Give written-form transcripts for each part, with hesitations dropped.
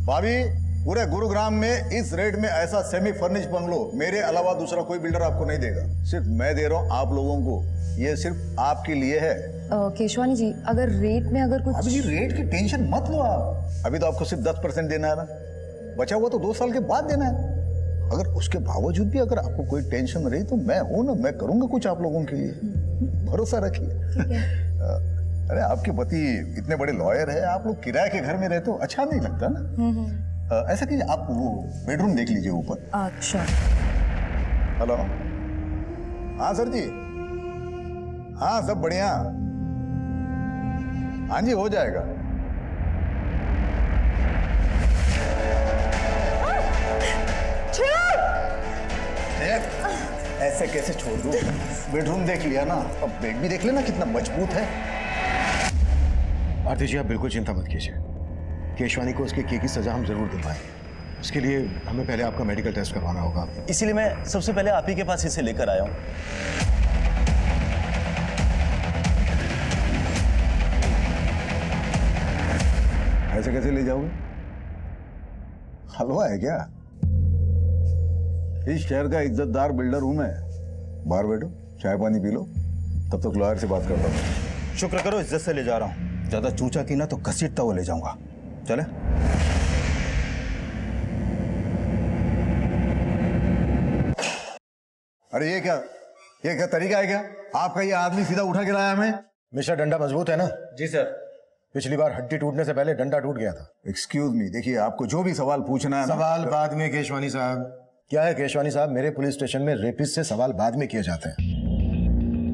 भाभी, पूरे गुरुग्राम में इस रेट में ऐसा सेमी फर्निश बंगलो मेरे अलावा दूसरा कोई बिल्डर आपको नहीं देगा। सिर्फ मैं दे रहा हूँ आप लोगों को। ये सिर्फ आपके लिए है। केशवानी जी, अगर रेट में अगर कुछ... अभी जी रेट की टेंशन मत लो आप। अभी तो आपको सिर्फ 10% देना है ना, बचा हुआ तो 2 साल के बाद देना है। अगर उसके बावजूद भी अगर आपको कोई टेंशन रही तो मैं हूं ना, मैं करूंगा कुछ आप लोगों के लिए। भरोसा रखिए। अरे आपके पति इतने बड़े लॉयर है, आप लोग किराए के घर में रहते हो, अच्छा नहीं लगता ना। ऐसा कीजिए, आप वो बेडरूम देख लीजिए ऊपर। अच्छा। हेलो, हाँ सर जी, हाँ सब बढ़िया, हाँ जी हो जाएगा। ऐसे कैसे छोड़ दूं? बेडरूम देख लिया ना, अब बेड भी देख लेना कितना मजबूत है। आरती जी आप बिल्कुल चिंता मत कीजिए, केशवानी को उसके किए की सजा हम जरूर दिलवाएंगे। उसके लिए हमें पहले आपका मेडिकल टेस्ट करवाना होगा, इसीलिए मैं सबसे पहले आप ही के पास इसे लेकर आया हूँ। ऐसे कैसे ले जाओगे? हलवा है क्या? इस शहर का इज्जतदार बिल्डर हूं मैं। बाहर बैठो, चाय पानी पी लो, तब तक लॉयर से बात करता हूँ। शुक्र करो इज्जत से ले जा रहा हूँ, ज्यादा चूचा की ना तो घसीटता हुआ ले जाऊंगा। चले। अरे ये क्या तरीका है क्या? आपका ये आदमी सीधा उठा के लाया हमें? मिश्रा डंडा मजबूत है ना? जी सर। पिछली बार हड्डी टूटने से पहले डंडा टूट गया था। एक्सक्यूज मी, देखिए आपको जो भी सवाल पूछना है ना, सवाल बाद में केशवानी साहब। क्या है केशवानी साहब, मेरे पुलिस स्टेशन में रेपिस्ट से सवाल बाद में किए जाते हैं,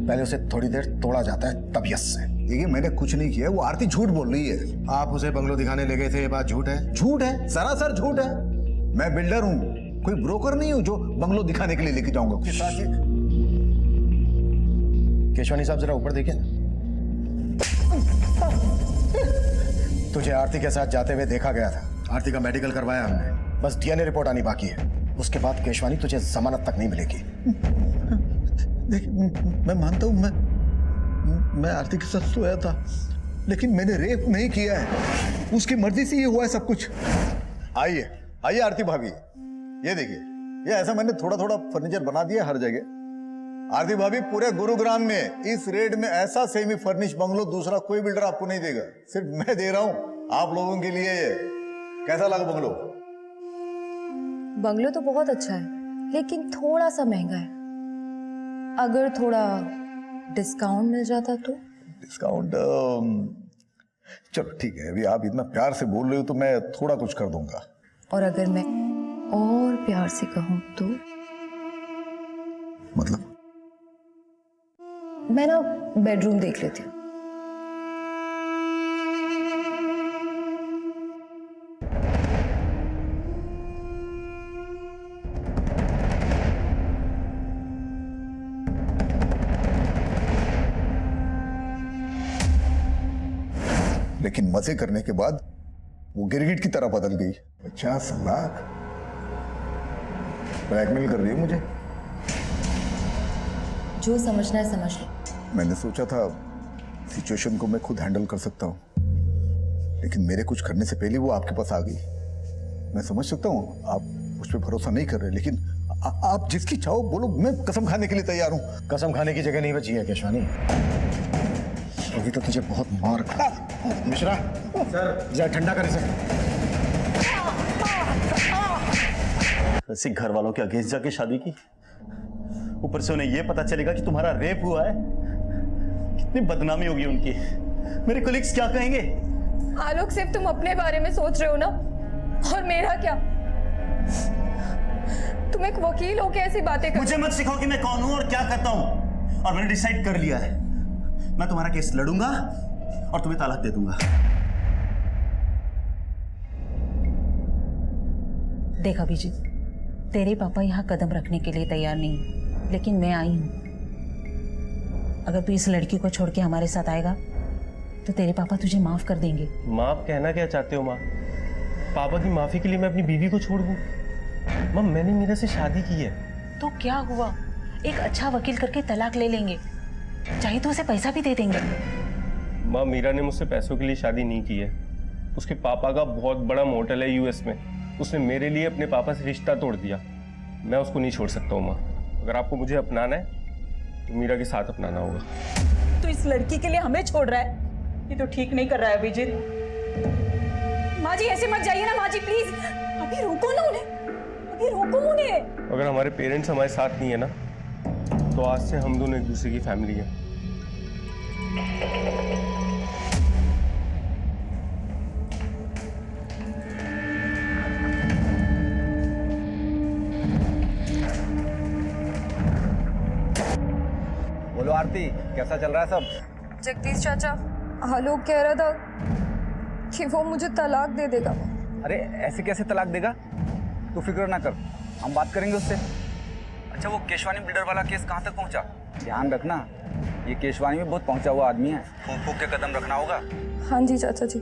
पहले उसे थोड़ी देर तोड़ा जाता है तबीयत से। देखिए मैंने कुछ नहीं किया, वो आरती झूठ बोल रही है। आप उसे बंगलो दिखाने ले गए थे, ये बात झूठ है? झूठ है, सरासर झूठ है। मैं बिल्डर हूँ, कोई ब्रोकर नहीं हूँ जो बंगलो दिखाने के लिए लेके जाऊंगा। उसके साथ ही केशवानी साहब जरा ऊपर देखिए ना। तुझे आरती के साथ जाते हुए देखा गया था। आरती का मेडिकल करवाया हमने, बस डीएनए रिपोर्ट आनी बाकी है। उसके बाद केशवानी तुझे जमानत तक नहीं मिलेगी। देखिए मैं मानता हूँ, मैं आरती के साथ सोया था, लेकिन मैंने रेप नहीं किया है। उसकी मर्जी से ये हुआ है सब कुछ। आइए आइए आरती भाभी, ये देखिए, ये ऐसा मैंने थोड़ा थोड़ा फर्नीचर बना दिया हर जगह। आरती भाभी, पूरे गुरुग्राम में इस रेट में ऐसा सेमी फर्निश बंगलो दूसरा कोई बिल्डर आपको नहीं देगा। सिर्फ मैं दे रहा हूं आप लोगों के लिए। ये कैसा लगा बंगलो? बंगलो तो बहुत अच्छा है, लेकिन थोड़ा सा महंगा है। अगर थोड़ा डिस्काउंट मिल जाता तो? डिस्काउंट चलो ठीक है, अभी आप इतना प्यार से बोल रहे हो तो मैं थोड़ा कुछ कर दूंगा। और अगर मैं और प्यार से कहूं तो? मतलब? मैं ना बेडरूम देख लेती हूँ। लेकिन मजे करने के बाद वो गिरगिट की तरह बदल गई। 50 लाख ब्लैकमेल कर रही है मुझे। जो समझना है समझ लो। मैंने सोचा था सिचुएशन को मैं खुद हैंडल कर सकता हूँ, लेकिन मेरे कुछ करने से पहले वो आपके पास आ गई। मैं समझ सकता हूँ आप उस पर भरोसा नहीं कर रहे, लेकिन आप जिसकी चाहो बोलो, मैं कसम खाने के लिए तैयार हूँ। कसम खाने की जगह नहीं बची है केशवानी, अभी तो तुझे बहुत मार खा। मिश्रा सर, जा ठंडा कर इसे। ऐसे घर वालों के अगेंस्ट जाके शादी की, ऊपर से उन्हें यह पता चलेगा कि तुम्हारा रेप हुआ है, कितनी बदनामी होगी उनकी। मेरे कोलिग्स क्या कहेंगे? आलोक, सिर्फ तुम अपने बारे में सोच रहे हो ना, और मेरा क्या? तुम एक वकील हो के ऐसी बातें कर... मुझे मत सिखाओ कि मैं कौन हूं और क्या करता हूं। और मैंने डिसाइड कर लिया है, मैं तुम्हारा केस लड़ूंगा और तुम्हें तलाक दे दूंगा। देख अभिजीत, तेरे पापा यहाँ कदम रखने के लिए तैयार नहीं, लेकिन मैं आई हूँ। अगर तू इस लड़की को छोड़ के हमारे साथ आएगा तो तेरे पापा तुझे माफ कर देंगे। माँ, आप कहना क्या चाहते हो माँ? पापा की माफी के लिए मैं अपनी बीवी को छोड़ दूँ? माँ, मैंने मीरा से शादी की है। तो क्या हुआ, एक अच्छा वकील करके तलाक ले लेंगे, चाहे तो उसे पैसा भी दे देंगे। माँ, मीरा ने मुझसे पैसों के लिए शादी नहीं की है, उसके पापा का बहुत बड़ा मोटल है यूएस में। उसने मेरे लिए अपने पापा से रिश्ता तोड़ दिया। मैं उसको नहीं छोड़ सकता हूँ माँ। अगर आपको मुझे अपनाना है तो मीरा के साथ अपनाना होगा। तो इस लड़की के लिए हमें छोड़ रहा है? ये तो ठीक नहीं कर रहा है अभिजीत। माँ जी ऐसे मत जाइए ना माँ जी, प्लीज अभी रोको ना उन्हें, अभी रोको उन्हें। अगर हमारे पेरेंट्स हमारे साथ नहीं है ना, तो आज से हम दोनों एक दूसरे की फैमिली है। बोलो आरती, कैसा चल रहा है सब? जगदीश चाचा, आलोक कह रहा था कि वो मुझे तलाक दे देगा। अरे ऐसे कैसे तलाक देगा? तू फिक्र ना कर, हम बात करेंगे उससे। अच्छा, वो केशवानी बिल्डर वाला केस कहाँ तक पहुँचा? ध्यान रखना, ये केशवानी में बहुत पहुँचा हुआ आदमी है, फूंक फूंक के कदम रखना होगा। हाँ जी चाचा जी।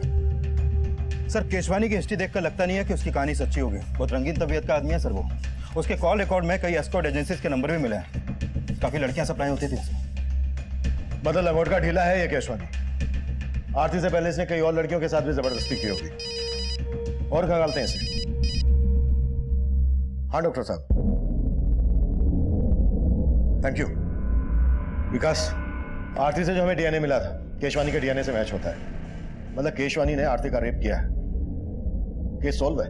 सर, केशवानी की हिस्ट्री देखकर लगता नहीं है कि उसकी कहानी सच्ची होगी। बहुत रंगीन तबीयत का आदमी है सर वो। उसके कॉल रिकॉर्ड में कई एस्कॉर्ट एजेंसीज के नंबर भी मिले हैं। काफी लड़कियां सप्लाई होती थी। मतलब लंगोट का ढीला है ये केशवानी। आरती से पहले इसने कई और लड़कियों के साथ भी जबरदस्ती की होगी। और खंगालते हैं इसे। हाँ डॉक्टर साहब। Thank you. विकास, आरती से जो हमें डीएनए मिला था केशवानी के डीएनए से मैच होता है। मतलब केशवानी ने आरती का रेप किया है। केस सॉल्व है।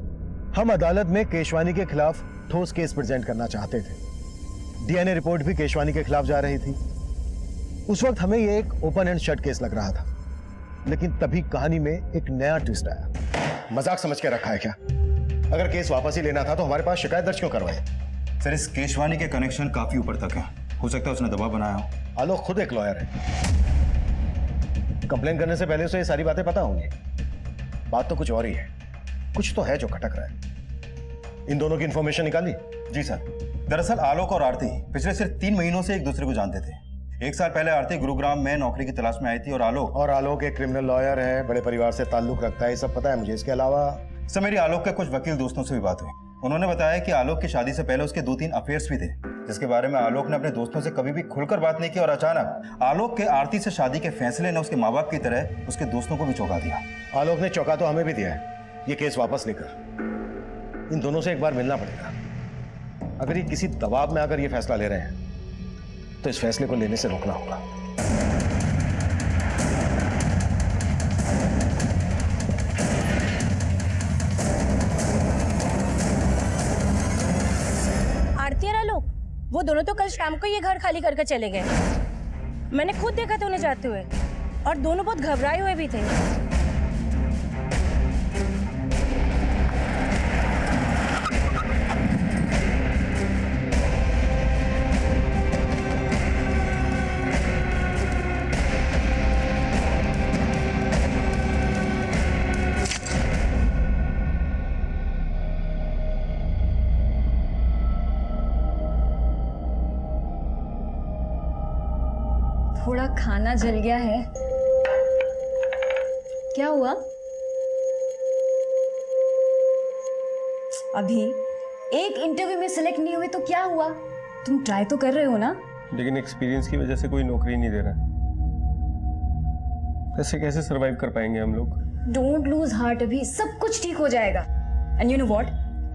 हम अदालत में केशवानी के खिलाफ ठोस केस प्रेजेंट करना चाहते थे। डीएनए रिपोर्ट भी केशवानी के खिलाफ जा रही थी। उस वक्त हमें यह एक ओपन एंड शट केस लग रहा था, लेकिन तभी कहानी में एक नया ट्विस्ट आया। मजाक समझ के रखा है क्या? अगर केस वापस ही लेना था तो हमारे पास शिकायत दर्ज क्यों करवाई? सर, इस केशवानी के कनेक्शन काफी ऊपर तक है। हो सकता है उसने दबाव बनाया हो। आलोक खुद एक लॉयर है। कंप्लेन करने से पहले उसे ये सारी बातें पता होंगी। बात तो कुछ और ही है। कुछ तो है जो खटक रहा है। इन दोनों की इंफॉर्मेशन निकाली? जी सर। दरअसल आलोक और आरती पिछले सिर्फ 3 महीनों से एक दूसरे को जानते थे। 1 साल पहले आरती गुरुग्राम में नौकरी की तलाश में आई थी और आलोक एक क्रिमिनल लॉयर है, बड़े परिवार से ताल्लुक रखता है। ये सब पता है मुझे। इसके अलावा सर, मेरी आलोक के कुछ वकील दोस्तों से भी बात हुई। उन्होंने बताया कि आलोक की शादी से पहले उसके 2-3 अफेयर्स भी थे, जिसके बारे में आलोक ने अपने दोस्तों से कभी भी खुलकर बात नहीं की। और अचानक आलोक के आरती से शादी के फैसले ने उसके माँ बाप की तरह उसके दोस्तों को भी चौंका दिया। आलोक ने चौंका तो हमें भी दिया है। ये केस वापस लेकर इन दोनों से एक बार मिलना पड़ेगा। अगर ये किसी दबाव में आकर ये फैसला ले रहे हैं तो इस फैसले को लेने से रोकना होगा। आरती और आलोक, वो दोनों तो कल शाम को ये घर खाली करके चले गए। मैंने खुद देखा था उन्हें जाते हुए, और दोनों बहुत घबराए हुए भी थे। थोड़ा खाना जल गया है। क्या हुआ? अभी एक इंटरव्यू में सिलेक्ट नहीं हुए तो क्या हुआ? तुम ट्राई तो कर रहे हो ना? लेकिन एक्सपीरियंस की वजह से कोई नौकरी नहीं दे रहा है। ऐसे कैसे सरवाइव कर पाएंगे हम लोग? डोंट लूज हार्ट, अभी सब कुछ ठीक हो जाएगा। एंड यू नो व्हाट,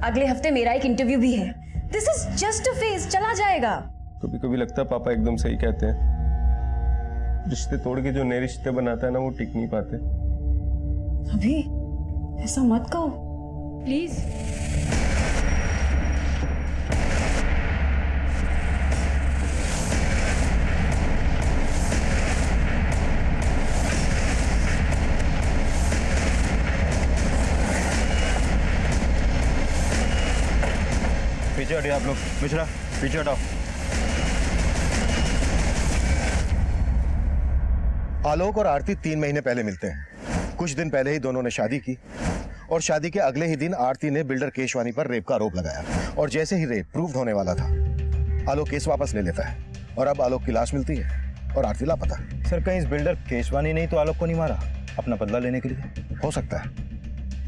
अगले हफ्ते मेरा एक इंटरव्यू भी है। This is just a phase, चला जाएगा। कभी कभी लगता है पापा एकदम सही कहते हैं। रिश्ते तोड़ के जो नए रिश्ते बनाता है ना, वो टिक नहीं पाते। अभी ऐसा मत कहो प्लीज। पीछे हटिए आप लोग। मिश्रा, पीछे हटाओ। आलोक और आरती 3 महीने पहले मिलते हैं। कुछ दिन पहले ही दोनों ने शादी की और शादी के अगले ही दिन आरती ने बिल्डर केशवानी पर रेप का आरोप लगाया। और जैसे ही रेप प्रूव होने वाला था, आलोक केस वापस ले लेता है और अब आलोक की लाश मिलती है और आरती लापता। सर, कहीं इस बिल्डर केशवानी नहीं तो आलोक को नहीं मारा अपना बदला लेने के लिए? हो सकता है,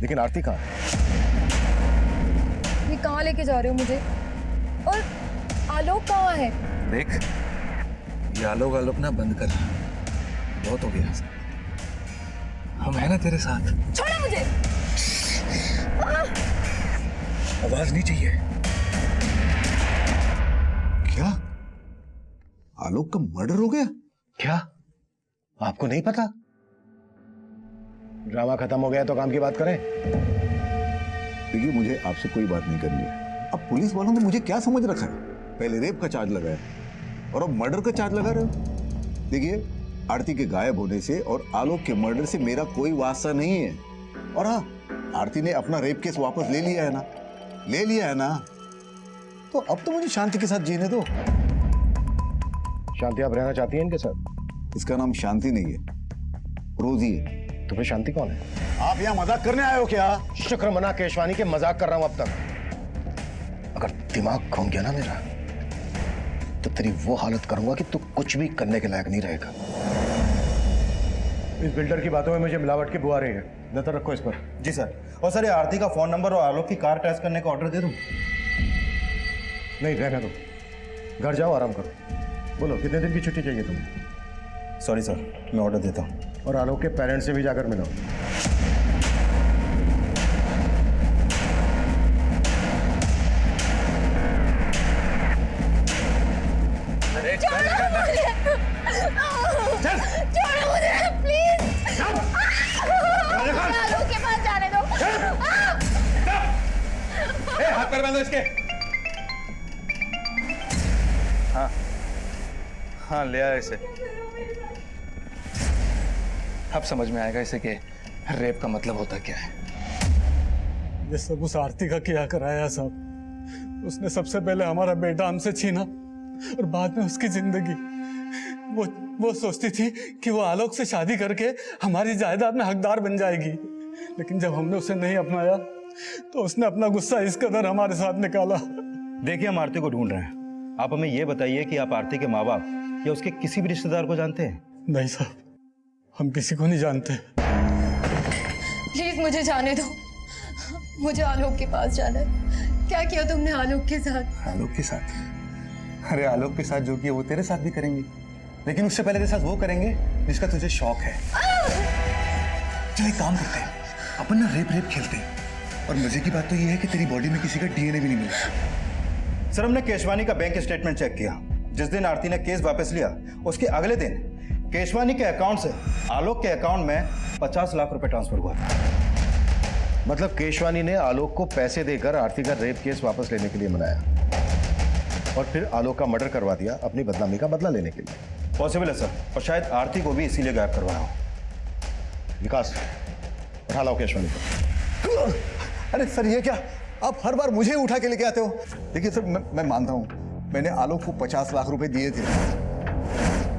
लेकिन आरती कहाँ है? ये कहाँ लेके जा रहे हो मुझे? और आलोक कहाँ है? देख, ये आलोक ना बंद कर। बहुत हो गया। हम है ना तेरे साथ। छोड़ो मुझे। आवाज नहीं चाहिए। क्या आलोक का मर्डर हो गया? क्या आपको नहीं पता? ड्रामा खत्म हो गया तो काम की बात करें। देखिए, मुझे आपसे कोई बात नहीं करनी है। अब पुलिस वालों ने मुझे क्या समझ रखा है? पहले रेप का चार्ज लगाया और अब मर्डर का चार्ज लगा रहे हो। देखिए, आरती के गायब होने से और आलोक के मर्डर से मेरा कोई वास्ता नहीं है। और हाँ, आरती ने अपना रेप केस वापस ले लिया है ना, ले लिया है ना, तो अब तो मुझे शांति के साथ जीने दो। शांति आप रहना चाहती हैं इनके साथ? इसका नाम शांति नहीं है, रोजी है। तो फिर शांति कौन है? आप यहाँ मजाक करने आए हो क्या? शुक्र मना केशवानी के मजाक कर रहा हूं अब तक। अगर दिमाग घूम गया ना मेरा, तो तेरी वो हालत करूंगा कि तू कुछ भी करने के लायक नहीं रहेगा। इस बिल्डर की बातों में मुझे मिलावट की बुआ रही है। नजर रखो इस पर। जी सर। और सर, ये आरती का फोन नंबर और आलोक की कार टेस्ट करने का ऑर्डर दे दूं? नहीं, रहने दो। घर जाओ, आराम करो। बोलो कितने दिन की छुट्टी चाहिए तुम्हें? सॉरी सर, मैं ऑर्डर देता हूँ। और आलोक के पेरेंट्स से भी जाकर मिलो। छोड़ो मुझे प्लीज। आलोक के पास जाने दो। हाथ पैर बांधो इसके। हाँ, ले आया इसे। अब समझ में आएगा इसे कि रेप का मतलब होता क्या है। ये सब उस आरती का किया कराया साहब। उसने सबसे पहले हमारा बेटा हमसे छीना और बाद में उसकी जिंदगी। वो सोचती थी कि वो आलोक से शादी करके हमारी जायदाद में हकदार बन जाएगी, लेकिन जब हमने उसे नहीं अपनाया तो उसने अपना गुस्सा इस कदर हमारे साथ निकाला। देखिए, हम आरती को ढूंढ रहे हैं। आप हमें यह बताइए कि आप आरती के माँ बाप या उसके किसी भी रिश्तेदार को जानते हैं? नहीं साहब, हम किसी को नहीं जानते। प्लीज मुझे जाने दो, मुझे आलोक के पास जाना है। क्या किया तुमने आलोक के साथ? आलोक के साथ? अरे, आलोक के साथ जो किया वो तेरे साथ भी करेंगे, लेकिन उससे पहले तेरे साथ वो करेंगे जिसका तुझे शौक है। चल एक काम करते हैं, अपन ना रेप खेलते हैं। और मजे की बात तो ये है कि तेरी बॉडी में किसी का डीएनए भी नहीं मिला। सर, हमने केशवानी का बैंक स्टेटमेंट चेक किया। जिस दिन आरती ने केस वापस लिया, उसके अगले दिन केशवानी के अकाउंट से आलोक के अकाउंट में 50 लाख रुपए ट्रांसफर हुआ था। मतलब केशवानी ने आलोक को पैसे देकर आरती का रेप केस वापस लेने के लिए मनाया और फिर आलोक का मर्डर करवा दिया अपनी बदनामी का बदला लेने के लिए। पॉसिबल है सर, और शायद आरती को भी इसीलिए गायब करवाया हो। विकास, उठा लाओ केशवानी को। अरे सर, ये क्या आप हर बार मुझे उठा के लेके आते हो? देखिए सर, मैं मानता हूँ मैंने आलोक को 50 लाख रुपए दिए थे।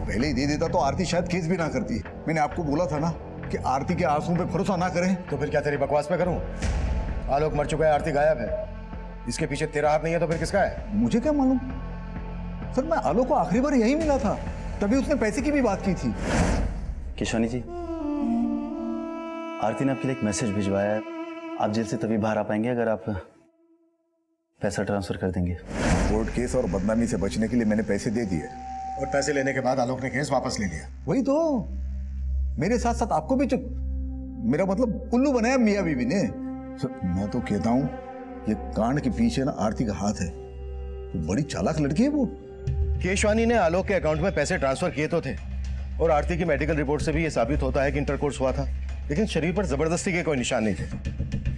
पहले ही दे देता तो आरती शायद केस भी ना करती। मैंने आपको बोला था ना कि आरती के आंसू पे भरोसा ना करें। तो फिर क्या तेरी बकवास पे करूं? आलोक मर चुका है, आरती गायब है। इसके पीछे तेरा हाथ नहीं है तो फिर किसका है? मुझे क्या मालूम सर, मैं आलोक को आखिरी बार यही मिला था, तभी उसने पैसे की भी बात की थी। केशवानी जी, आरती ने आपके लिए एक मैसेज भिजवाया है। आप जेल से तभी बाहर आ पाएंगे अगर आप पैसा ट्रांसफर कर देंगे। कोर्ट केस और बदनामी से बचने के लिए मैंने पैसे दे दिए। और पैसे लेने के बाद आलोक ने केस वापस ले लिया। वही तो, मेरे साथ साथ आपको भी मेरा मतलब उल्लू बनाया मियां बीवी ने। सर, मैं तो कहता हूँ ये कांड के पीछे ना आरती का हाथ है। वो बड़ी चालाक लड़की है वो। केशवानी ने आलोक के अकाउंट में पैसे ट्रांसफर किए तो थे, और आरती की मेडिकल रिपोर्ट से भी यह साबित होता है कि इंटरकोर्स हुआ था, लेकिन शरीर पर जबरदस्ती के कोई निशान नहीं थे।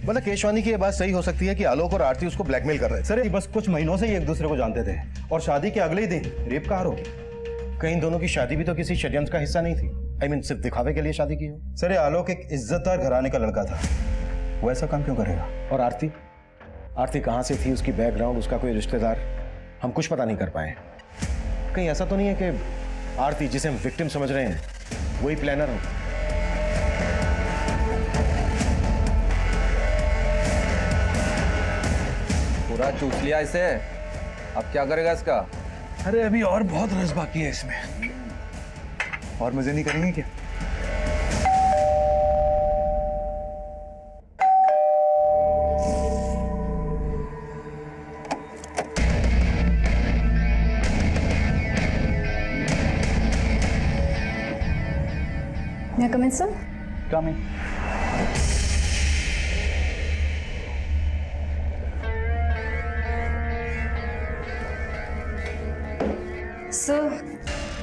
मतलब केशवानी की यह बात सही हो सकती है कि आलोक और आरती उसको ब्लैकमेल कर रहे थे। सर, ये बस कुछ महीनों से ही एक दूसरे को जानते थे और शादी के अगले ही दिन रेप का आरोप। कहीं दोनों की शादी भी तो किसी षड्यंत्र का हिस्सा नहीं थी। I mean, सिर्फ दिखावे के लिए शादी की हो। सर, ये आलोक एक इज्जतदार घराने का लड़का था, वो ऐसा काम क्यों करेगा? और आरती कहाँ से थी, उसकी बैकग्राउंड, उसका कोई रिश्तेदार, हम कुछ पता नहीं कर पाए। कहीं ऐसा तो नहीं है कि आरती, जिसे हम विक्टिम समझ रहे हैं, वही प्लानर हो? पूरा चूस लिया इसे, अब क्या करेगा इसका? अरे अभी और बहुत रस बाकी है इसमें। और मजे नहीं करेंगे क्या? मैं कम इन सर? कम इन। सर,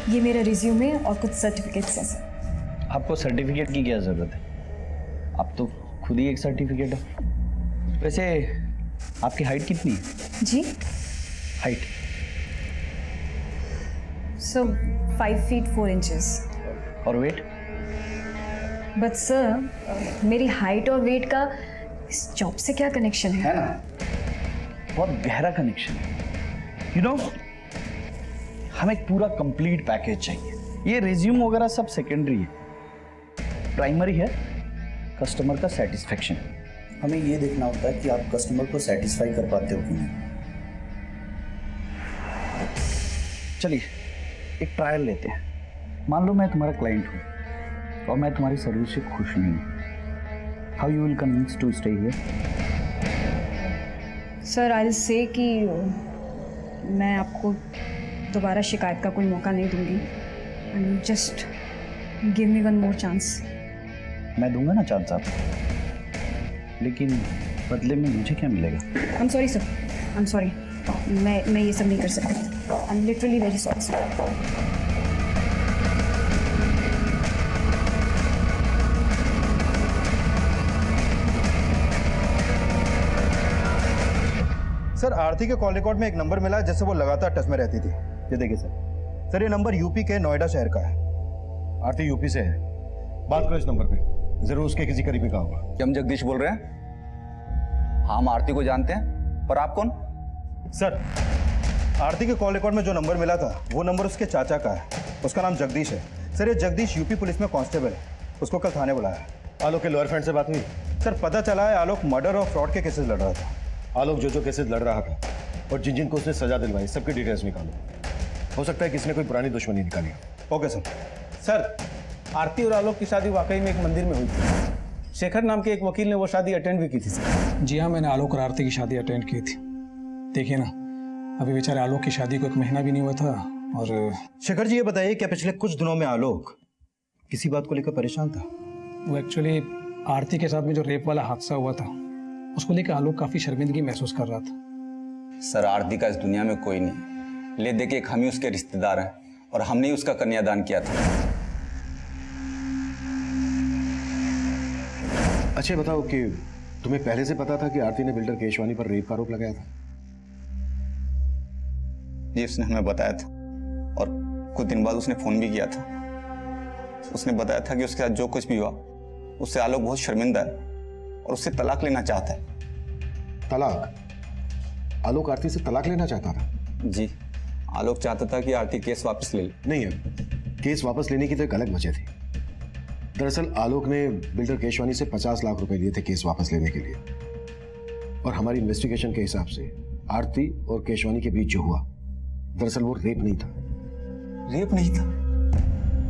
ये मेरा रिज्यूमे और कुछ सर्टिफिकेट्स हैं सर। आपको सर्टिफिकेट की क्या ज़रूरत है? आप तो खुद ही एक सर्टिफिकेट है। वैसे आपकी हाइट कितनी है? जी हाइट सर, 5 feet 4 inches। और वेट? बट सर, मेरी हाइट और वेट का इस जॉब से क्या कनेक्शन है? है ना, बहुत गहरा कनेक्शन है। यू नो, हमें एक पूरा कंप्लीट पैकेज चाहिए। ये रिज्यूम वगैरह सब सेकेंडरी है, प्राइमरी है कस्टमर का सेटिस्फेक्शन। हमें ये देखना होता है कि आप कस्टमर को सेटिस्फाई कर पाते हो कि नहीं। चलिए एक ट्रायल लेते हैं। मान लो मैं तुम्हारा क्लाइंट हूँ और मैं तुम्हारी सर्विस से खुश नहीं हूँ। How you will convince to stay here? Sir, I will say कि मैं आपको दोबारा शिकायत का कोई मौका नहीं दूंगी। And just give me one more chance. मैं दूंगा ना चांस आपको, लेकिन बदले में मुझे क्या मिलेगा? I am sorry sir, I am sorry. मैं ये सब नहीं कर सकती। I am literally very sorry sir. Sir, Aarti के कॉल रिकॉर्ड में एक नंबर मिला जिससे वो लगातार टच में रहती थी। ये देखिए सर, ये नंबर यूपी के नोएडा शहर का है। आरती यूपी से है, बात करो इस नंबर पे, जरूर उसके किसी करीबी का होगा। क्या हम जगदीश बोल रहे हैं? हम आरती को जानते हैं, पर आप कौन? सर, आरती के कॉल रिकॉर्ड में जो नंबर मिला था वो नंबर उसके चाचा का है। उसका नाम जगदीश है। सर, ये जगदीश यूपी पुलिस में कांस्टेबल है। उसको कल थाने बुलाया। आलोक के लॉयर फ्रेंड से बात हुई? सर, पता चला है आलोक मर्डर और फ्रॉड के केसेस लड़ रहा था। आलोक जो केसेस लड़ रहा था और जिन को उसने सजा दिलवाई, सबकी डिटेल्स निकालो। हो सकता है किसी ने कोई पुरानी दुश्मनी निकाली हो। Okay sir. सर, आरती और आलोक की शादी वाकई में एक मंदिर में हुई थी। शेखर नाम के एक वकील ने वो शादी अटेंड भी की थी सर। जी हाँ, मैंने आलोक और आरती की शादी अटेंड की थी। देखिए ना, अभी बेचारे आलोक की शादी को 1 महीना भी नहीं हुआ था। और शेखर जी, ये बताइए क्या पिछले कुछ दिनों में आलोक किसी बात को लेकर परेशान था? वो एक्चुअली आरती के साथ में जो रेप वाला हादसा हुआ था, उसको लेकर आलोक काफ़ी शर्मिंदगी महसूस कर रहा था। सर, आरती का इस दुनिया में कोई नहीं। ले दे के एक हम ही उसके रिश्तेदार हैं और हमने ही उसका कन्यादान किया था। अच्छा बताओ कि तुम्हें पहले से पता था कि आरती ने बिल्डर केशवानी पर रेप का आरोप लगाया था? ये उसने हमें बताया था और कुछ दिन बाद उसने फोन भी किया था। उसने बताया था कि उसके साथ जो कुछ भी हुआ उससे आलोक बहुत शर्मिंदा है और उससे तलाक लेना चाहता है। तलाक? आलोक आरती से तलाक लेना चाहता था? जी, आलोक चाहता था कि आरती केस वापस ले ले। नहीं है, केस वापस लेने की तो एक अलग वजह थी। दरअसल आलोक ने बिल्डर केशवानी से 50 लाख रुपए लिए थे केस वापस लेने के लिए। और हमारी इन्वेस्टिगेशन के हिसाब से आरती और केशवानी के बीच जो हुआ, दरअसल वो रेप नहीं था। रेप नहीं था?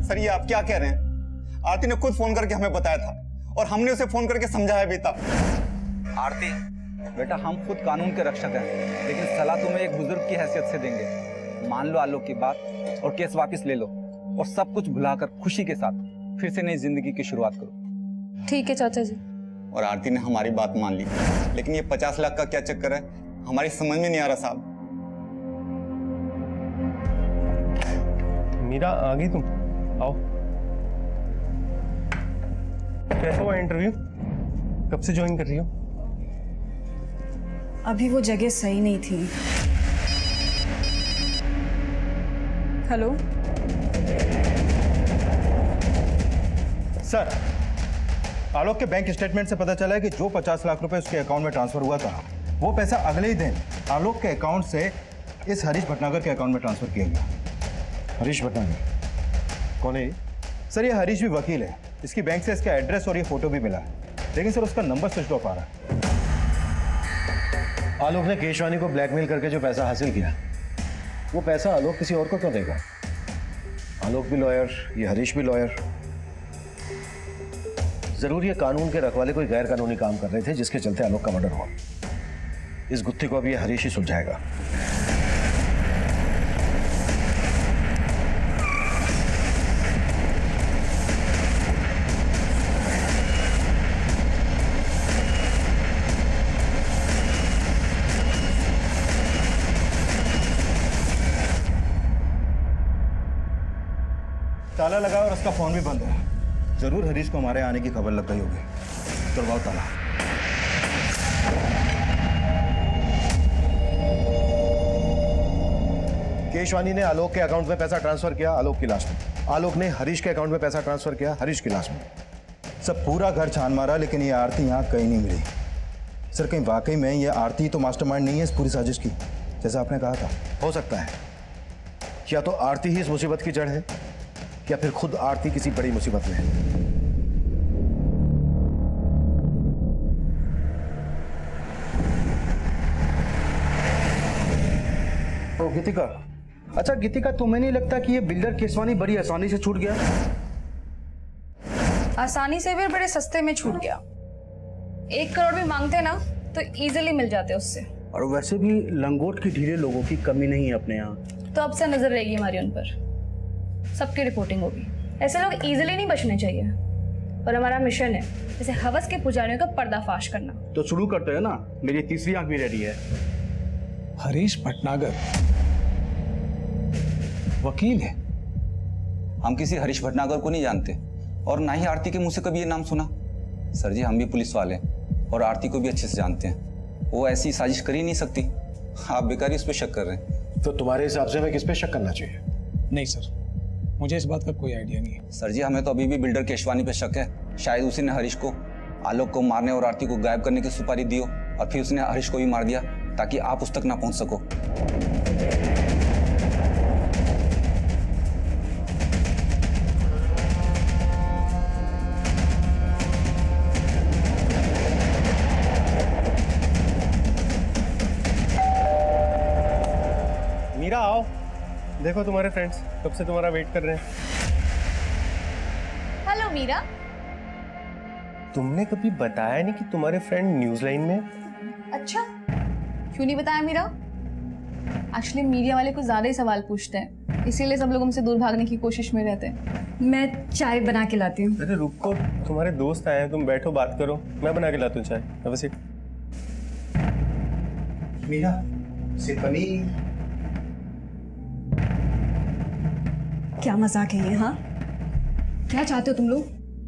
सर, ये आप क्या कह रहे हैं? आरती ने खुद फोन करके हमें बताया था और हमने उसे फोन करके समझाया भी था। आरती बेटा, हम खुद कानून के रक्षक हैं, लेकिन सलाह तुम्हें एक बुजुर्ग की हैसियत से देंगे। मान लो आलोक की बात और केस वापस ले लो और सब कुछ भुलाकर खुशी के साथ फिर से नई जिंदगी की शुरुआत करो। ठीक है चाचा जी। और आरती ने हमारी बात मान ली, लेकिन ये 50 लाख का क्या चक्कर है, हमारी समझ में नहीं आ रहा साहब। मीरा, आ गई तुम? आओ। कैसा हुआ इंटरव्यू? कब से ज्वाइन कर रही हो? अभी वो जगह सही नहीं थी। हेलो सर, आलोक के बैंक स्टेटमेंट से पता चला है कि जो 50 लाख रुपए उसके अकाउंट में ट्रांसफर हुआ था, वो पैसा अगले ही दिन आलोक के अकाउंट से इस हरीश भटनागर के अकाउंट में ट्रांसफर किया गया। हरीश भटनागर कौन है? सर, ये हरीश भी वकील है। इसकी बैंक से इसका एड्रेस और ये फोटो भी मिला है, लेकिन सर उसका नंबर स्विच ऑफ आ रहा है। आलोक ने केशवानी को ब्लैकमेल करके जो पैसा हासिल किया, वो पैसा आलोक किसी और को क्यों देगा? आलोक भी लॉयर, ये हरीश भी लॉयर। जरूर ये कानून के रखवाले कोई गैर कानूनी काम कर रहे थे जिसके चलते आलोक का मर्डर हुआ। इस गुत्थी को अब ये हरीश ही सुलझाएगा। ताला लगा और उसका फोन भी बंद है। जरूर हरीश को हमारे आने की खबर लग गई होगी। तुड़वाओ ताला। केशवानी ने आलोक के अकाउंट में पैसा ट्रांसफर किया आलोक की लाश में, आलोक ने हरीश के अकाउंट में पैसा ट्रांसफर किया हरीश की लाश में। सब पूरा घर छान मारा लेकिन ये आरती यहाँ कहीं नहीं मिली। सर कहीं वाकई में ये आरती तो मास्टरमाइंड नहीं है इस पूरी साजिश की, जैसा आपने कहा था? हो सकता है, या तो आरती ही इस मुसीबत की जड़ है या फिर खुद आरती किसी बड़ी मुसीबत में है। तो गीतिका, अच्छा गीतिका, तुम्हें नहीं लगता कि ये बिल्डर केशवानी बड़ी आसानी से छूट गया? आसानी से भी और बड़े सस्ते में छूट गया। 1 करोड़ भी मांगते ना तो इजीली मिल जाते उससे। और वैसे भी लंगोट की ढीले लोगों की कमी नहीं है अपने यहाँ। तो अब से नजर रहेगी हमारी उन पर, सबकी रिपोर्टिंग होगी। ऐसे लोग इजीली नहीं बचने चाहिए और हमारा मिशन है जैसे हवस के पुजारियों का पर्दाफाश करना। तो शुरू करते हैं ना, मेरी तीसरी आंख भी रेडी है। हरीश भटनागर वकील है। हम किसी हरीश भटनागर को नहीं जानते और ना ही आरती के मुंह से कभी ये नाम सुना। सर जी, हम भी पुलिस वाले हैं और आरती को भी अच्छे से जानते हैं। वो ऐसी साजिश कर ही नहीं सकती। आप बेकार ही उस पर शक कर रहे हैं। तो तुम्हारे हिसाब से हमें किस पे शक करना चाहिए? नहीं सर, मुझे इस बात का कोई आइडिया नहीं है। सर जी, हमें तो अभी भी बिल्डर केशवानी पे शक है। शायद उसी ने हरीश को आलोक को मारने और आरती को गायब करने की सुपारी दी हो और फिर उसने हरीश को भी मार दिया ताकि आप उस तक ना पहुंच सको। मीरा आओ, देखो तुम्हारे फ्रेंड्स कब से तुम्हारा वेट कर रहे हैं। हेलो मीरा। तुमने कभी बताया नहीं कि तुम्हारे फ्रेंड न्यूज लाइन में? अच्छा, क्यों नहीं बताया मीरा? एक्चुअली मीडिया वाले कुछ ज्यादा ही सवाल पूछते हैं, इसीलिए सब लोग हमसे दूर भागने की कोशिश में रहते हैं। मैं चाय बना के लाती हूँ। अरे रुको, तुम्हारे दोस्त आए हैं, तुम बैठो बात करो, मैं बना के लाता हूँ चाय। अब सीट। मीरा से पनीर। क्या मजाक है ये? हाँ, क्या चाहते हो तुम लोग?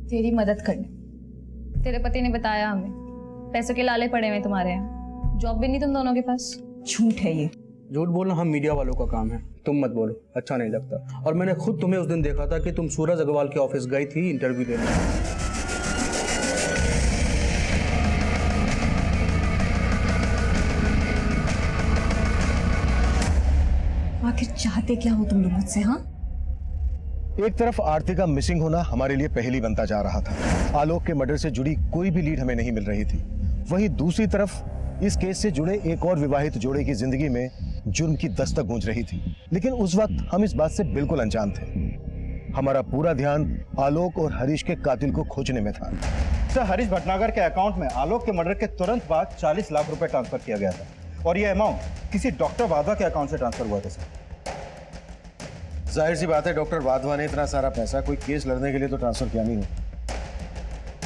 तेरी मदद करने। तेरे पति ने बताया हमें पैसों के लाले पड़े हुए तुम्हारे यहाँ, जॉब भी नहीं तुम दोनों के पास। झूठ है ये। झूठ बोलना हम मीडिया वालों का काम है, तुम मत बोलो, अच्छा नहीं लगता। और मैंने खुद तुम्हें उस दिन देखा था कि तुम सूरज अग्रवाल के ऑफिस गई थी इंटरव्यू देने। आखिर चाहते क्या हो तुम लोग मुझसे? हाँ, एक तरफ आरती का मिसिंग होना हमारे लिए पहेली बनता जा रहा था। आलोक के मर्डर से जुड़ी कोई भी लीड हमें नहीं मिल रही थी। वहीं दूसरी तरफ इस केस से जुड़े एक और विवाहित जोड़े की जिंदगी में जुर्म की दस्तक गूंज रही थी। लेकिन उस वक्त हम इस बात से बिल्कुल अनजान थे। हमारा पूरा ध्यान आलोक और हरीश के कातिल को खोजने में था। सर, हरीश भटनागर के अकाउंट में आलोक के मर्डर के तुरंत बाद 40 लाख रुपए ट्रांसफर किया गया था और यह अमाउंट किसी डॉक्टर वाधवा के अकाउंट से ट्रांसफर हुआ था। सर, जाहिर सी बात है, डॉक्टर वाधवा ने इतना सारा पैसा कोई केस लड़ने के लिए तो ट्रांसफर किया नहीं हो।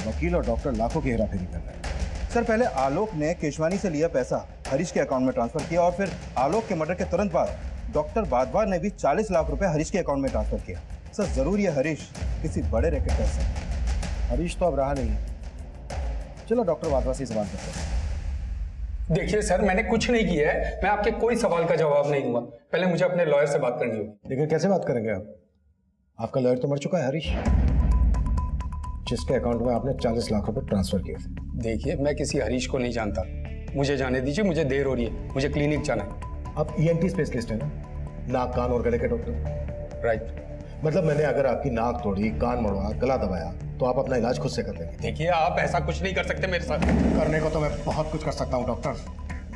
वकील और डॉक्टर लाखों की हेराफेरी कर रहे हैं। सर, पहले आलोक ने केशवानी से लिया पैसा हरीश के अकाउंट में ट्रांसफर किया और फिर आलोक के मर्डर के तुरंत बाद डॉक्टर वाधवा ने भी 40 लाख रुपए हरीश के अकाउंट में ट्रांसफर किया। सर, जरूर ये हरीश किसी बड़े रैकेट का हिस्सा है। हरीश तो अब रहा नहीं। चलो डॉक्टर वाधवा से सवाल करते हैं। देखिए सर, मैंने कुछ नहीं किया है, मैं आपके कोई सवाल का जवाब नहीं दूंगा। पहले मुझे अपने लॉयर से बात करनी होगी। लेकिन कैसे बात करेंगे आप? आपका लॉयर तो मर चुका है, हरीश, जिसके अकाउंट में आपने 40 लाख रुपए ट्रांसफर किए थे। देखिए, मैं किसी हरीश को नहीं जानता, मुझे जाने दीजिए, मुझे देर हो रही है, मुझे क्लिनिक जाना है। आप ENT स्पेशलिस्ट हैं ना, नाक कान और गले के डॉक्टर? राइट। मतलब मैंने अगर आपकी नाक तोड़ी, कान मड़वा, गला दबाया तो आप अपना इलाज खुद से कर लेंगे? देखिए, आप ऐसा कुछ नहीं कर सकते मेरे साथ। करने को तो मैं बहुत कुछ कर सकता हूँ डॉक्टर,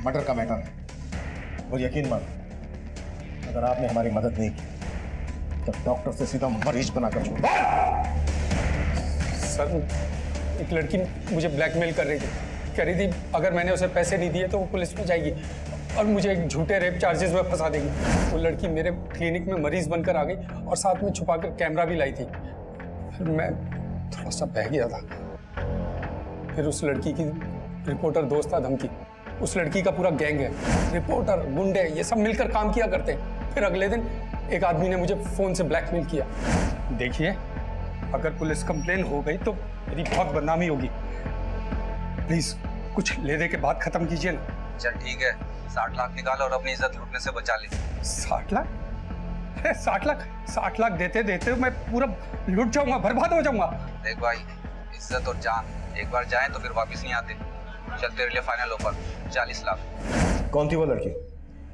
मर्डर का मैटर है। और यकीन मानो, अगर आपने हमारी मदद नहीं की तो डॉक्टर से सीधा मरीज बनाकर छोड़। सर, एक लड़की मुझे ब्लैकमेल कर रही थी, कह रही थी अगर मैंने उसे पैसे नहीं दिए तो वो पुलिस में जाएगी और मुझे एक झूठे रेप चार्जेस में फंसा देगी। वो लड़की मेरे क्लिनिक में मरीज बनकर आ गई और साथ में छुपाकर कैमरा भी लाई थी। फिर मैं थोड़ा सा बह गया था। फिर उस लड़की की रिपोर्टर दोस्त था धमकी, उस लड़की का पूरा गैंग है, रिपोर्टर, गुंडे, ये सब मिलकर काम किया करते हैं। फिर अगले दिन एक आदमी ने मुझे फोन से ब्लैकमेल किया। देखिए, अगर पुलिस कंप्लेन हो गई तो मेरी बहुत बदनामी होगी। प्लीज कुछ ले दे के बात खत्म कीजिए ना। चल ठीक है, 60 लाख निकाल और अपनी इज्जत लूटने से बचा ले। 60 लाख? 60 लाख देते देते मैं पूरा लुट जाऊंगा, बर्बाद हो जाऊंगा। देख भाई, इज्जत और जान एक बार जाए तो फिर वापस नहीं आते। चल तेरे लिए फाइनल ऑफर 40 लाख। कौन थी वो लड़की?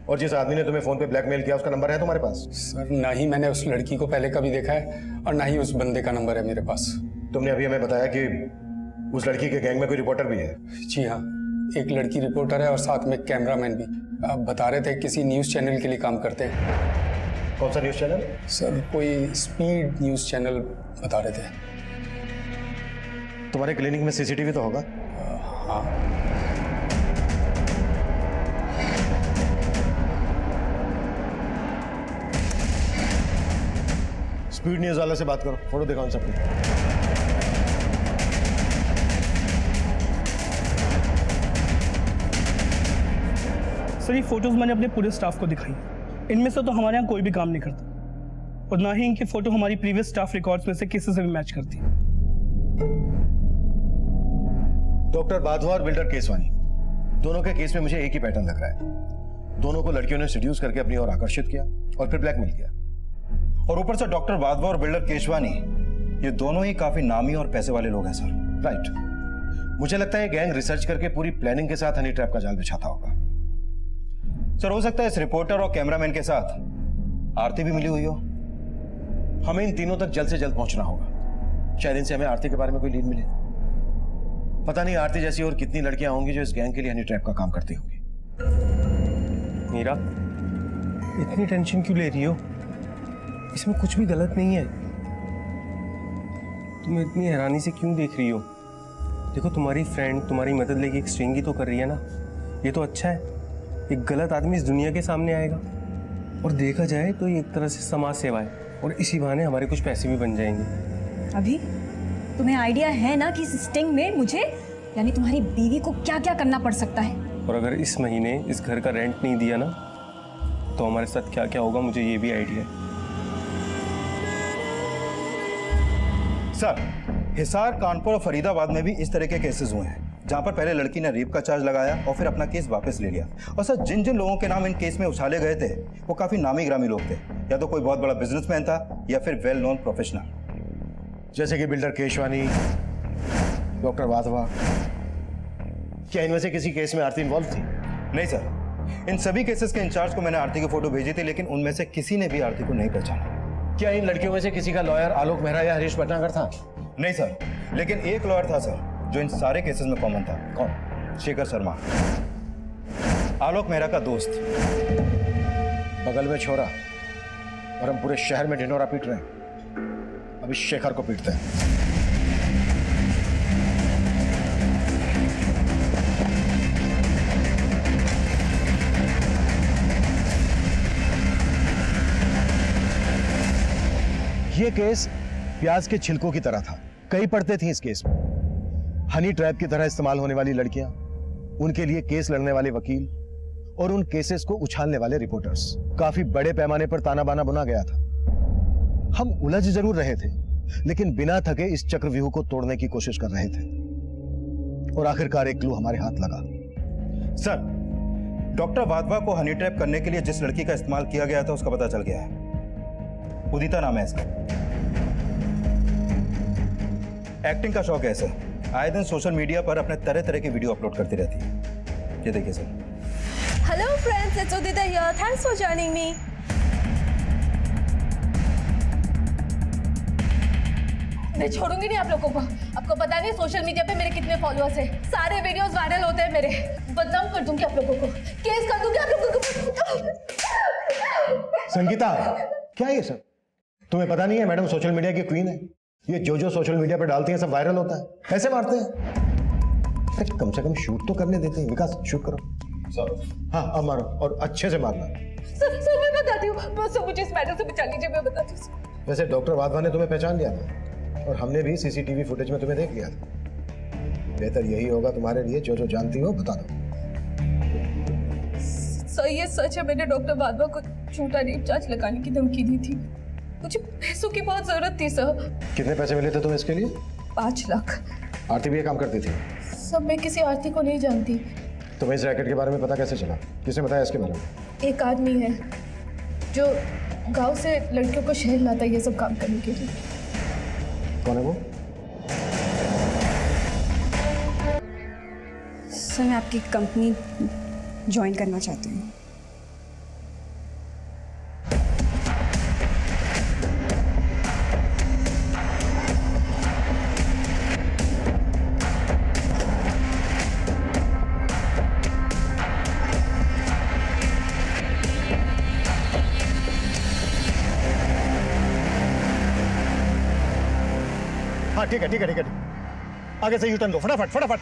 और जिस आदमी ने तुम्हें फोन पे ब्लैकमेल किया उसका नंबर है तुम्हारे पास? सर, ना ही मैंने उस लड़की को पहले कभी देखा है और ना ही उस बंदे का नंबर है मेरे पास। तुमने अभी हमें बताया कि उस लड़की के गैंग में कोई रिपोर्टर भी है। जी हाँ, एक लड़की रिपोर्टर है और साथ में कैमरामैन भी। आप बता रहे थे किसी न्यूज़ चैनल के लिए काम करते हैं। कौन सा न्यूज़ चैनल? सर, कोई स्पीड न्यूज़ चैनल बता रहे थे। तुम्हारे क्लिनिक में सीसीटीवी तो होगा? हाँ। स्पीड न्यूज़ वाले से बात करो, फोटो दिखाओ इन सबकी। सर, ये फोटोज मैंने अपने पूरे स्टाफ को दिखाई। इनमें से तो हमारे यहाँ कोई भी काम नहीं करता और ना ही इनकी फोटो हमारी प्रीवियस स्टाफ रिकॉर्ड्स में से किसी से भी मैच करती। डॉक्टर वाधवा और बिल्डर केसवानी, दोनों के केस में मुझे एक ही पैटर्न लग रहा है। दोनों को लड़कियों ने सेड्यूस करके अपनी ओर आकर्षित किया और फिर ब्लैकमेल किया। और ऊपर से डॉक्टर वाधवा और बिल्डर केशवानी, ये दोनों ही काफी नामी और पैसे वाले लोग हैं सर। राइट। मुझे लगता है गैंग रिसर्च करके पूरी प्लानिंग के साथ हनी ट्रैप का जाल बिछाता होगा। सर, हो सकता है इस रिपोर्टर और कैमरामैन के साथ आरती भी मिली हुई हो। हमें इन तीनों तक जल्द से जल्द पहुंचना होगा। शायद इनसे हमें आरती के बारे में कोई लीड मिले। पता नहीं आरती जैसी और कितनी लड़कियां होंगी जो इस गैंग के लिए हनी ट्रैप का काम करती होंगी। मीरा, इतनी टेंशन क्यों ले रही हो? इसमें कुछ भी गलत नहीं है। तुम इतनी हैरानी से क्यों देख रही हो? देखो, तुम्हारी फ्रेंड तुम्हारी मदद लेके एक स्ट्रिंग ही तो कर रही है ना। ये तो अच्छा है। एक गलत आदमी इस दुनिया के सामने आएगा और देखा जाए तो ये एक तरह से समाज सेवा है और इसी बहाने हमारे कुछ पैसे भी बन जाएंगे। अभी तुम्हें आइडिया है ना कि इस स्टिंग में मुझे यानी तुम्हारी बीवी को क्या क्या करना पड़ सकता है? और अगर इस महीने इस घर का रेंट नहीं दिया ना तो हमारे साथ क्या क्या होगा, मुझे ये भी आइडिया है। सर, हिसार, कानपुर और फरीदाबाद में भी इस तरह के केसेस हुए हैं जहां पर पहले लड़की ने रेप का चार्ज लगाया और फिर अपना केस वापस ले लिया। और सर, जिन जिन लोगों के नाम इन केस में उछाले गए थे वो काफी नामी ग्रामी लोग थे। या तो कोई बहुत बड़ा बिजनेसमैन था या फिर वेल नोन प्रोफेशनल, जैसे कि बिल्डर केशवानी, डॉक्टर वाधवा। क्या इनमें से किसी केस में आरती इन्वॉल्व थी? नहीं सर, इन सभी केसेस के इंचार्ज को मैंने आरती की फोटो भेजी थी, लेकिन उनमें से किसी ने भी आरती को नहीं पहचाना। क्या इन लड़कियों में से किसी का लॉयर आलोक मेहरा या हरीश भटनागर था? नहीं सर, लेकिन एक लॉयर था सर जो इन सारे केसेस में कॉमन था। कौन? शेखर शर्मा, आलोक मेहरा का दोस्त। बगल में छोरा और हम पूरे शहर में ढिंढोरा पीट रहे हैं। अभी शेखर को पीटते हैं। ये केस प्याज के छिलकों की तरह था। कई पड़ते थी इस केस में। हनी ट्रैप की तरह इस्तेमाल होने वाली लड़कियां, उनके लिए केस लड़ने वाले वकील और उन केसेस को उछालने वाले रिपोर्टर्स। काफी बड़े पैमाने पर ताना बाना बुना गया था। हम उलझ जरूर रहे थे, लेकिन बिना थके इस चक्रव्यूह को तोड़ने की कोशिश कर रहे थे और आखिरकार एक क्लू हमारे हाथ लगा। सर, डॉक्टर वाधवा को हनी ट्रैप करने के लिए जिस लड़की का इस्तेमाल किया गया था उसका पता चल गया है। उदिता नाम है इसका। एक्टिंग का शौक है इसे। आए दिन सोशल मीडिया पर अपने तरह तरह की वीडियो अपलोड करती रहती है। ये देखिए sir. Hello friends, it's Udita here. Thanks for joining me. मैं छोड़ूंगी नहीं आप लोगों को। आपको पता नहीं सोशल मीडिया पे मेरे कितने फॉलोअर्स हैं। सारे वीडियोस वायरल होते हैं मेरे। बदनाम कर दूंगी आप लोगों को, केस कर दूंगी आप लोगों को। संगीता, क्या ये सब? तुम्हें पता नहीं है मैडम सोशल मीडिया की क्वीन है। ये जो जो सोशल मीडिया पर डालती है सब वायरल होता है। कैसे मारते हैं? कम से कम शूट तो करने देते हैं। विकास, शूट करो। सर, हाँ, अब मारो और अच्छे से मारना। सर मैं बताती हूँ। बस मुझे इस मैटर से बचा लीजिए, मैं बताती हूँ। वैसे डॉक्टर वाधवा ने तुम्हें पहचान लिया था और हमने भी सीसीटीवी फुटेज में तुम्हें देख लिया था। बेहतर यही होगा तुम्हारे लिए, जो जो जानती हो बता दो। सर, ये सच है, मैंने डॉक्टर वाधवा को झूठा रेप चार्ज लगाने की धमकी दी थी। मुझे पैसों की बहुत जरूरत थी सर। कितने पैसे मिले थे तुम्हें इसके लिए? 5 लाख। आरती भी ये काम करती थी? सब मैं किसी आरती को नहीं जानती। तुम्हें इस रैकेट के बारे में पता कैसे चला? किसने बताया इसके बारे में? एक आदमी है जो गांव से लड़कियों को शहर लाता है ये सब काम करने के लिए। कौन है वो? सर मैं आपकी कंपनी ज्वाइन करना चाहती हूँ। हाँ ठीक है ठीक है ठीक है, आगे से यू टर्न लो फटाफट फटाफट।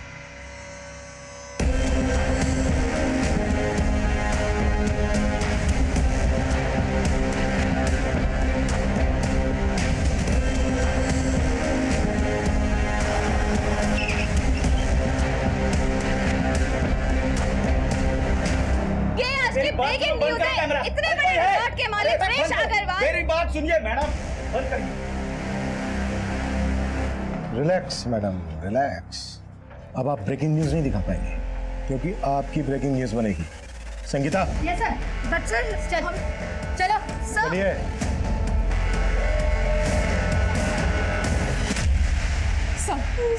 ये आज की ब्रेकिंग न्यूज़ है। इतने बड़े रिसोर्ट के मालिक परेश अग्रवाल। मेरी बात सुनिए मैडम, बंद करिए। Relax madam relax. अब आप ब्रेकिंग न्यूज नहीं दिखा पाएंगे क्योंकि आपकी ब्रेकिंग न्यूज बनेगी। Sangeeta yes sir, but sir चलो चलो सर। चलिए।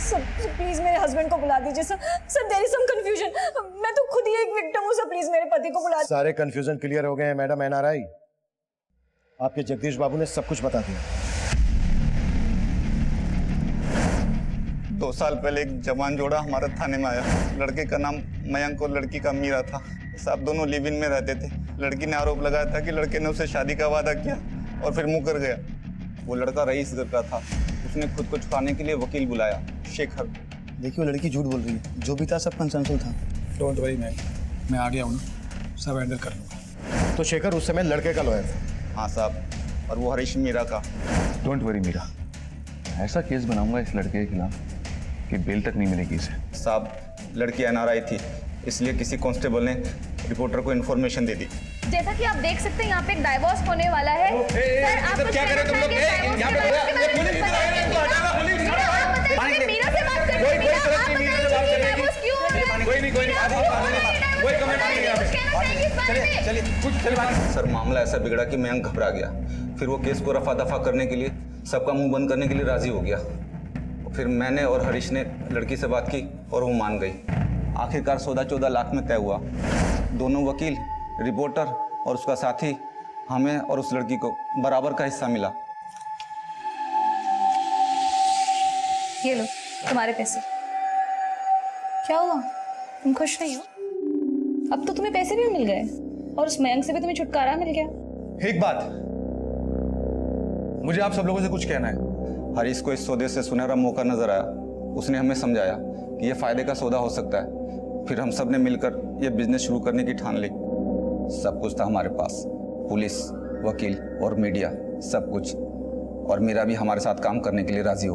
सर प्लीज मेरे हस्बैंड को बुला दीजिए sir. Sir there is some confusion. मैं तो खुद ही एक विक्टिम हूँ सर, प्लीज मेरे पति को बुला। सारे कंफ्यूजन क्लियर हो गए हैं मैडम एनआरआई। आपके जगदीश बाबू ने सब कुछ बता दिया। 2 साल पहले एक जवान जोड़ा हमारे थाने में आया। लड़के का नाम मयंक और लड़की का मीरा था। साहब दोनों लिव इन में रहते थे। लड़की ने आरोप लगाया था कि लड़के ने उसे शादी का वादा किया और फिर मुकर गया। वो लड़का रईस घर का था। उसने खुद को छुपाने के लिए वकील बुलाया, शेखर। देखिए वो लड़की झूठ बोल रही है, जो भी था सब कंसेंसुअल था। डोंट वरी मैम, मैं आ गया हूँ ना, सब हैंडल कर लूँगा। तो शेखर उस समय लड़के का लॉयर था? हाँ साहब, और वो हरीश मीरा का। डोंट वरी मीरा, ऐसा केस बनाऊंगा इस लड़के के खिलाफ कि बेल तक नहीं मिलेगी इसे। साहब लड़की एनआरआई थी, इसलिए किसी कांस्टेबल ने रिपोर्टर को इन्फॉर्मेशन दे दी। जैसा कि आप देख सकते हैं यहाँ पे एक डाइवोर्स होने वाला है। सर आप कुछ कहना चाहेंगे? यहाँ पे मीरा से बात करते हैं। मीरा आप बताइए डाइवोर्स क्यों हो रहा है? कोई नहीं कोई कमेंट नहीं यहाँ पे। चलिए सर, मामला ऐसा बिगड़ा कि मयंक घबरा गया। फिर वो केस को रफा दफा करने के लिए, सबका मुंह बंद करने के लिए राजी हो गया। फिर मैंने और हरीश ने लड़की से बात की और वो मान गई। आखिरकार सौदा 14 लाख में तय हुआ। दोनों वकील, रिपोर्टर और उसका साथी, हमें और उस लड़की को बराबर का हिस्सा मिला। ये लो तुम्हारे पैसे। क्या हुआ, तुम खुश नहीं हो? अब तो तुम्हें पैसे भी मिल गए और उस मयंक से भी तुम्हें छुटकारा मिल गया। एक बात, मुझे आप सब लोगों से कुछ कहना है। हरीश को इस सौदे से सुनहरा मौका नजर आया। उसने हमें समझाया कि यह फायदे का सौदा हो सकता है। फिर हम सब ने मिलकर यह बिजनेस शुरू करने की ठान ली। सब कुछ था हमारे पास, पुलिस, वकील और मीडिया, सब कुछ। और मीरा भी हमारे साथ काम करने के लिए राजी हो